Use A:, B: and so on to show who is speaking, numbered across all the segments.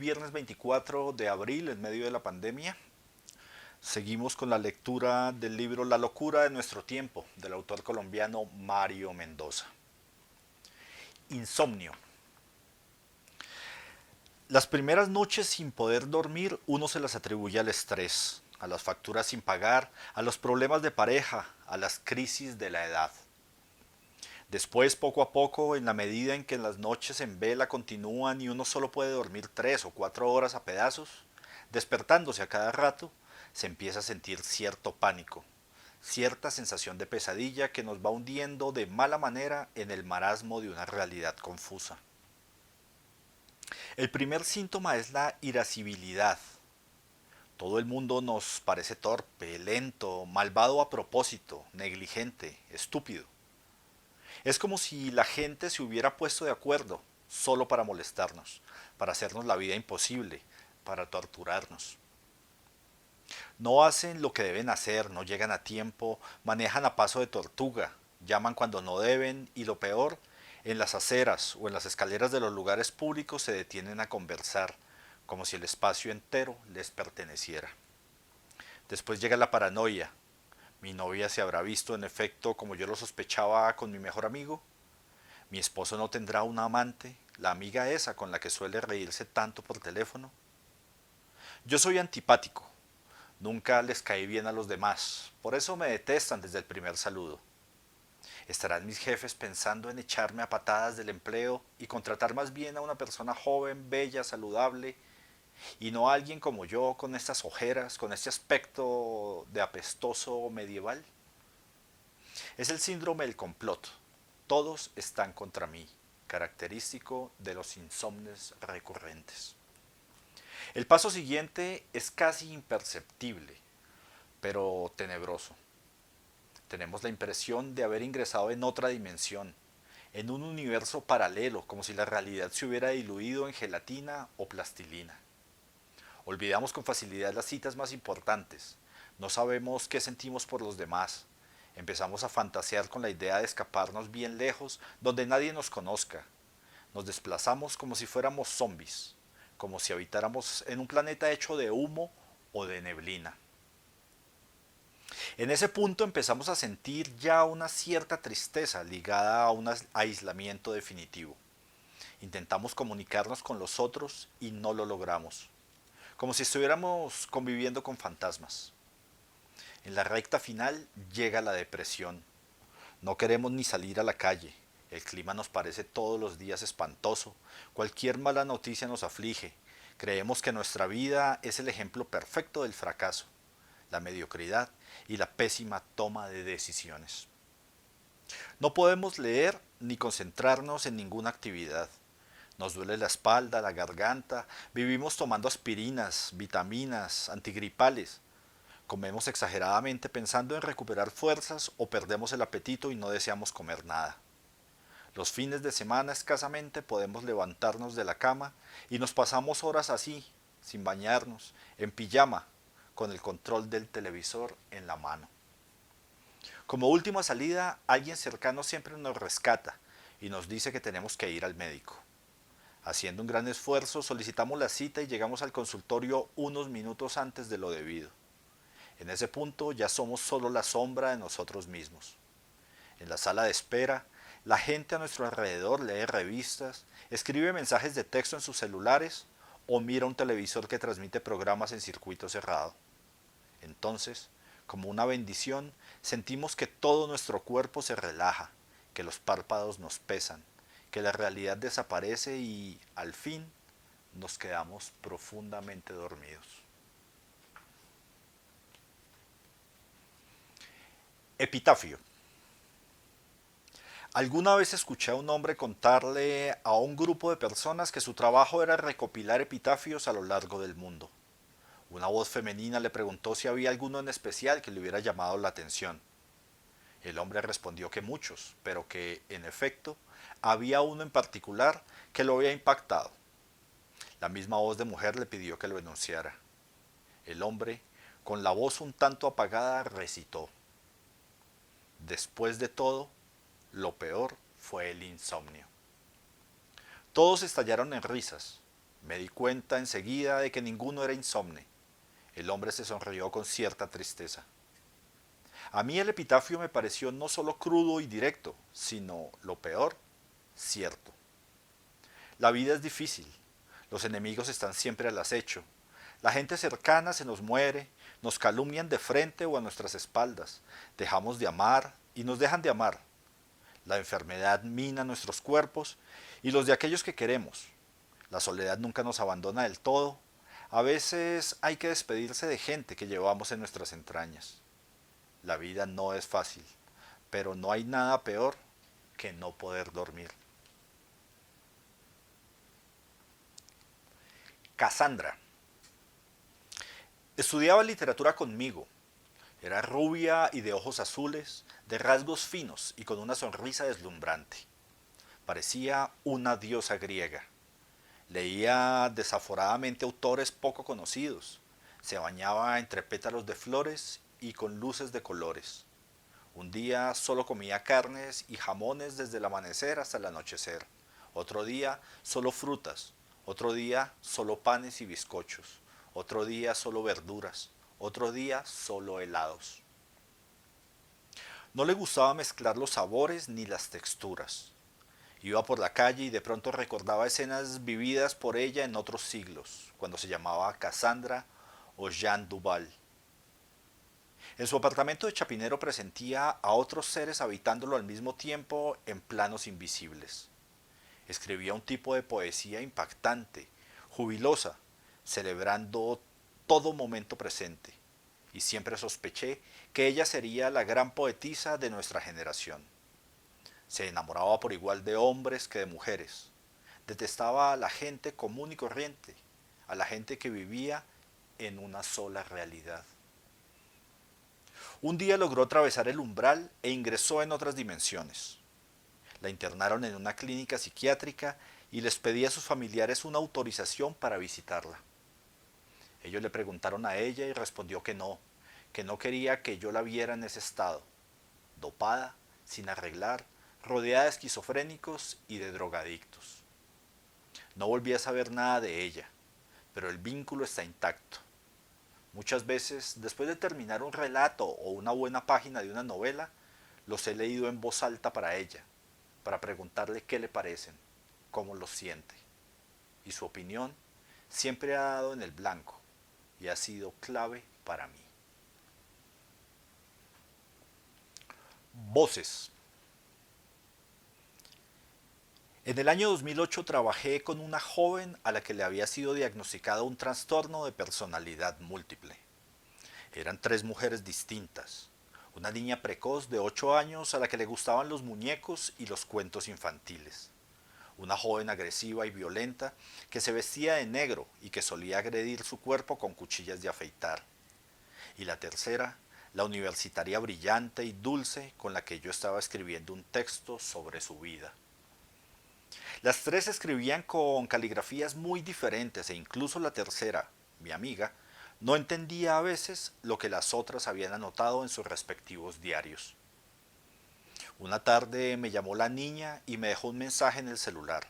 A: viernes 24 de abril, en medio de la pandemia. Seguimos con la lectura del libro La locura de nuestro tiempo, del autor colombiano Mario Mendoza. Insomnio. Las primeras noches sin poder dormir uno se las atribuye al estrés, a las facturas sin pagar, a los problemas de pareja, a las crisis de la edad. Después, poco a poco, en la medida en que las noches en vela continúan y uno solo puede dormir 3 o 4 horas a pedazos, despertándose a cada rato, se empieza a sentir cierto pánico, cierta sensación de pesadilla que nos va hundiendo de mala manera en el marasmo de una realidad confusa. El primer síntoma es la irascibilidad. Todo el mundo nos parece torpe, lento, malvado a propósito, negligente, estúpido. Es como si la gente se hubiera puesto de acuerdo solo para molestarnos, para hacernos la vida imposible, para torturarnos. No hacen lo que deben hacer, no llegan a tiempo, manejan a paso de tortuga, llaman cuando no deben y lo peor, en las aceras o en las escaleras de los lugares públicos se detienen a conversar, como si el espacio entero les perteneciera. Después llega la paranoia. Mi novia se habrá visto en efecto como yo lo sospechaba con mi mejor amigo. Mi esposo no tendrá una amante, la amiga esa con la que suele reírse tanto por teléfono. Yo soy antipático, nunca les caí bien a los demás, por eso me detestan desde el primer saludo. ¿Estarán mis jefes pensando en echarme a patadas del empleo y contratar más bien a una persona joven, bella, saludable, y no a alguien como yo con estas ojeras, con este aspecto de apestoso medieval? Es el síndrome del complot. Todos están contra mí, característico de los insomnes recurrentes. El paso siguiente es casi imperceptible, pero tenebroso. Tenemos la impresión de haber ingresado en otra dimensión, en un universo paralelo, como si la realidad se hubiera diluido en gelatina o plastilina. Olvidamos con facilidad las citas más importantes. No sabemos qué sentimos por los demás. Empezamos a fantasear con la idea de escaparnos bien lejos, donde nadie nos conozca. Nos desplazamos como si fuéramos zombies, como si habitáramos en un planeta hecho de humo o de neblina. En ese punto empezamos a sentir ya una cierta tristeza ligada a un aislamiento definitivo. Intentamos comunicarnos con los otros y no lo logramos, como si estuviéramos conviviendo con fantasmas. En la recta final llega la depresión. No queremos ni salir a la calle. El clima nos parece todos los días espantoso. Cualquier mala noticia nos aflige. Creemos que nuestra vida es el ejemplo perfecto del fracaso, la mediocridad y la pésima toma de decisiones. No podemos leer ni concentrarnos en ninguna actividad. Nos duele la espalda, la garganta, vivimos tomando aspirinas, vitaminas, antigripales. Comemos exageradamente pensando en recuperar fuerzas o perdemos el apetito y no deseamos comer nada. Los fines de semana escasamente podemos levantarnos de la cama y nos pasamos horas así, sin bañarnos, en pijama, con el control del televisor en la mano. Como última salida, alguien cercano siempre nos rescata y nos dice que tenemos que ir al médico. Haciendo un gran esfuerzo, solicitamos la cita y llegamos al consultorio unos minutos antes de lo debido. En ese punto ya somos solo la sombra de nosotros mismos. En la sala de espera, la gente a nuestro alrededor lee revistas, escribe mensajes de texto en sus celulares o mira un televisor que transmite programas en circuito cerrado. Entonces, como una bendición, sentimos que todo nuestro cuerpo se relaja, que los párpados nos pesan, que la realidad desaparece y, al fin, nos quedamos profundamente dormidos. Epitafio. Alguna vez escuché a un hombre contarle a un grupo de personas que su trabajo era recopilar epitafios a lo largo del mundo. Una voz femenina le preguntó si había alguno en especial que le hubiera llamado la atención. El hombre respondió que muchos, pero que, en efecto, había uno en particular que lo había impactado. La misma voz de mujer le pidió que lo enunciara. El hombre, con la voz un tanto apagada, recitó: Después de todo, lo peor fue el insomnio. Todos estallaron en risas. Me di cuenta enseguida de que ninguno era insomne. El hombre se sonrió con cierta tristeza. A mí el epitafio me pareció no solo crudo y directo, sino, lo peor, cierto. La vida es difícil. Los enemigos están siempre al acecho. La gente cercana se nos muere, nos calumnian de frente o a nuestras espaldas. Dejamos de amar y nos dejan de amar. La enfermedad mina nuestros cuerpos y los de aquellos que queremos. La soledad nunca nos abandona del todo. A veces hay que despedirse de gente que llevamos en nuestras entrañas. La vida no es fácil, pero no hay nada peor que no poder dormir. Cassandra. Estudiaba literatura conmigo. Era rubia y de ojos azules, de rasgos finos y con una sonrisa deslumbrante. Parecía una diosa griega. Leía desaforadamente autores poco conocidos. Se bañaba entre pétalos de flores y con luces de colores. Un día solo comía carnes y jamones desde el amanecer hasta el anochecer. Otro día solo frutas. Otro día solo panes y bizcochos. Otro día solo verduras. Otro día solo helados. No le gustaba mezclar los sabores ni las texturas. Iba por la calle y de pronto recordaba escenas vividas por ella en otros siglos, cuando se llamaba Cassandra o Jean Duval. En su apartamento de Chapinero presentía a otros seres habitándolo al mismo tiempo en planos invisibles. Escribía un tipo de poesía impactante, jubilosa, celebrando todo momento presente, y siempre sospeché que ella sería la gran poetisa de nuestra generación. Se enamoraba por igual de hombres que de mujeres. Detestaba a la gente común y corriente, a la gente que vivía en una sola realidad. Un día logró atravesar el umbral e ingresó en otras dimensiones. La internaron en una clínica psiquiátrica y les pedí a sus familiares una autorización para visitarla. Ellos le preguntaron a ella y respondió que no quería que yo la viera en ese estado, dopada, sin arreglar, rodeada de esquizofrénicos y de drogadictos. No volví a saber nada de ella, pero el vínculo está intacto. Muchas veces, después de terminar un relato o una buena página de una novela, los he leído en voz alta para ella, para preguntarle qué le parecen, cómo los siente. Y su opinión siempre ha dado en el blanco y ha sido clave para mí. Voces. En el año 2008 trabajé con una joven a la que le había sido diagnosticado un trastorno de personalidad múltiple. Eran tres mujeres distintas. Una niña precoz de 8 años a la que le gustaban los muñecos y los cuentos infantiles. Una joven agresiva y violenta que se vestía de negro y que solía agredir su cuerpo con cuchillas de afeitar. Y la tercera, la universitaria brillante y dulce con la que yo estaba escribiendo un texto sobre su vida. Las tres escribían con caligrafías muy diferentes e incluso la tercera, mi amiga, no entendía a veces lo que las otras habían anotado en sus respectivos diarios. Una tarde me llamó la niña y me dejó un mensaje en el celular.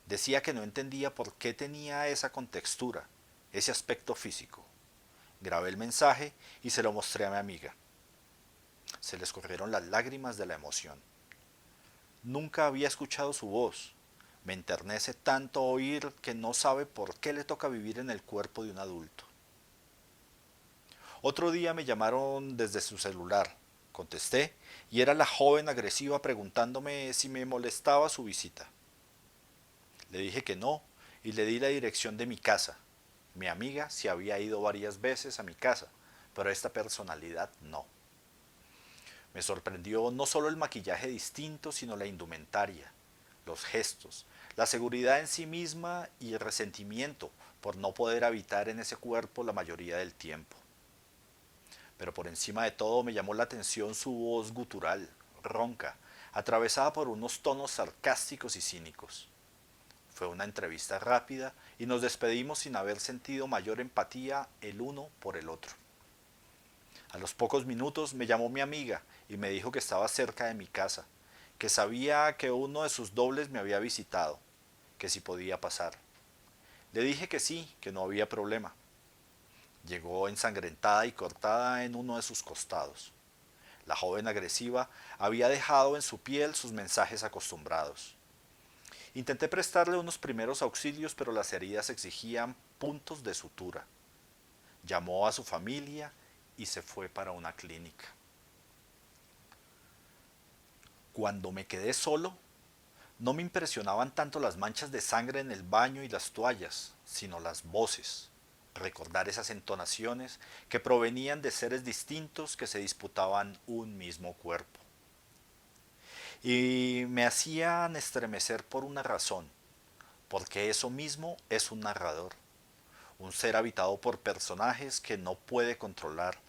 A: Decía que no entendía por qué tenía esa contextura, ese aspecto físico. Grabé el mensaje y se lo mostré a mi amiga. Se le escurrieron las lágrimas de la emoción. Nunca había escuchado su voz. Me enternece tanto oír que no sabe por qué le toca vivir en el cuerpo de un adulto. Otro día me llamaron desde su celular. Contesté y era la joven agresiva preguntándome si me molestaba su visita. Le dije que no y le di la dirección de mi casa. Mi amiga se había ido varias veces a mi casa, pero esta personalidad no. Me sorprendió no solo el maquillaje distinto, sino la indumentaria, los gestos, la seguridad en sí misma y el resentimiento por no poder habitar en ese cuerpo la mayoría del tiempo. Pero por encima de todo me llamó la atención su voz gutural, ronca, atravesada por unos tonos sarcásticos y cínicos. Fue una entrevista rápida y nos despedimos sin haber sentido mayor empatía el uno por el otro. A los pocos minutos me llamó mi amiga y me dijo que estaba cerca de mi casa, que sabía que uno de sus dobles me había visitado, que si podía pasar. Le dije que sí, que no había problema. Llegó ensangrentada y cortada en uno de sus costados. La joven agresiva había dejado en su piel sus mensajes acostumbrados. Intenté prestarle unos primeros auxilios, pero las heridas exigían puntos de sutura. Llamó a su familia y se fue para una clínica. Cuando me quedé solo, no me impresionaban tanto las manchas de sangre en el baño y las toallas, sino las voces. Recordar esas entonaciones que provenían de seres distintos que se disputaban un mismo cuerpo. Y me hacían estremecer por una razón, porque eso mismo es un narrador, un ser habitado por personajes que no puede controlar,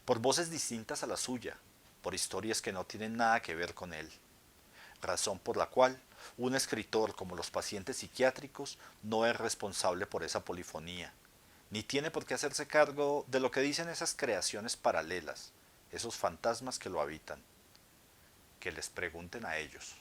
A: por voces distintas a la suya, por historias que no tienen nada que ver con él, razón por la cual un escritor como los pacientes psiquiátricos no es responsable por esa polifonía, ni tiene por qué hacerse cargo de lo que dicen esas creaciones paralelas, esos fantasmas que lo habitan, que les pregunten a ellos.